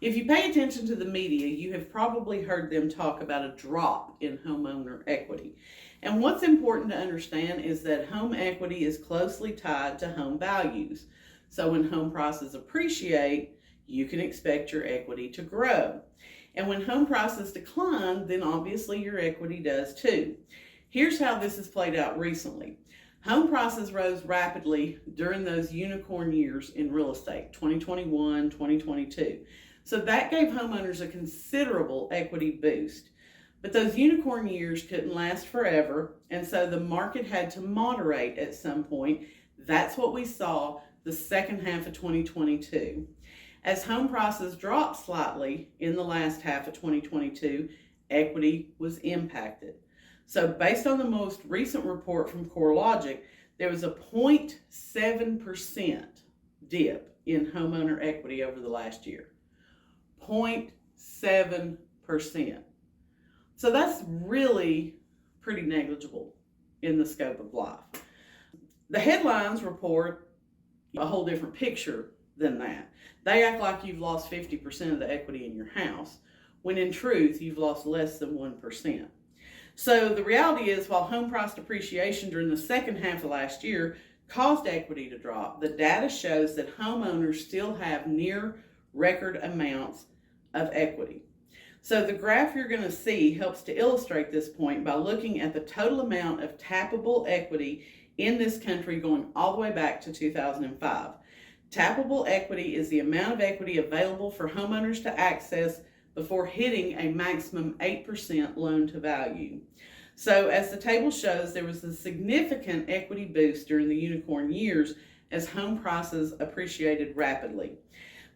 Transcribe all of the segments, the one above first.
If you pay attention to the media, you have probably heard them talk about a drop in homeowner equity. And what's important to understand is that home equity is closely tied to home values. So when home prices appreciate, you can expect your equity to grow. And when home prices decline, then obviously your equity does too. Here's how this has played out recently. Home prices rose rapidly during those unicorn years in real estate, 2021, 2022. So that gave homeowners a considerable equity boost. But those unicorn years couldn't last forever, and so the market had to moderate at some point. That's what we saw the second half of 2022. As home prices dropped slightly in the last half of 2022, equity was impacted. So based on the most recent report from CoreLogic, there was a 0.7% dip in homeowner equity over the last year. 0.7%. So that's really pretty negligible in the scope of life. The headlines report a whole different picture than that. They act like you've lost 50% of the equity in your house, when in truth, you've lost less than 1%. So the reality is, while home price depreciation during the second half of last year caused equity to drop, the data shows that homeowners still have near record amounts of equity. So the graph you're going to see helps to illustrate this point by looking at the total amount of tappable equity in this country going all the way back to 2005. Tappable equity is the amount of equity available for homeowners to access before hitting a maximum 8% loan to value. So as the table shows, there was a significant equity boost during the unicorn years as home prices appreciated rapidly.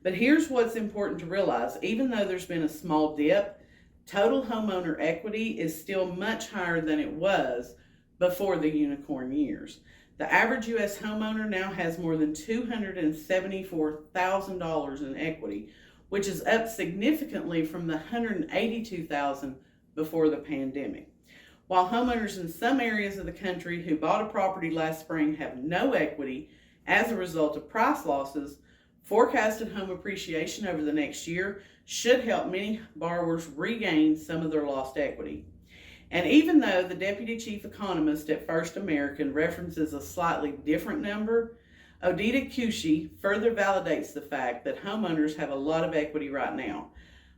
But here's what's important to realize. Even though there's been a small dip, total homeowner equity is still much higher than it was before the unicorn years. The average U.S. homeowner now has more than $274,000 in equity, which is up significantly from the $182,000 before the pandemic. While homeowners in some areas of the country who bought a property last spring have no equity as a result of price losses, forecasted home appreciation over the next year should help many borrowers regain some of their lost equity. And even though the deputy chief economist at First American references a slightly different number, Odita Kushi further validates the fact that homeowners have a lot of equity right now.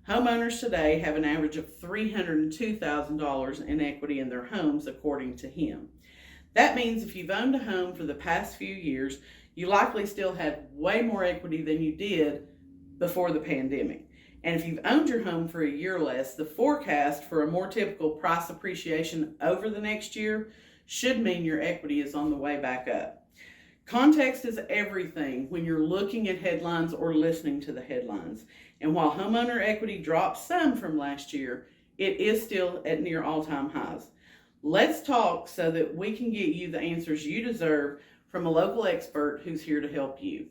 Homeowners today have an average of $302,000 in equity in their homes, according to him. That means if you've owned a home for the past few years, you likely still have way more equity than you did before the pandemic. And if you've owned your home for a year or less, the forecast for a more typical price appreciation over the next year should mean your equity is on the way back up. Context is everything when you're looking at headlines or listening to the headlines. And while homeowner equity dropped some from last year, it is still at near all-time highs. Let's talk so that we can get you the answers you deserve from a local expert who's here to help you.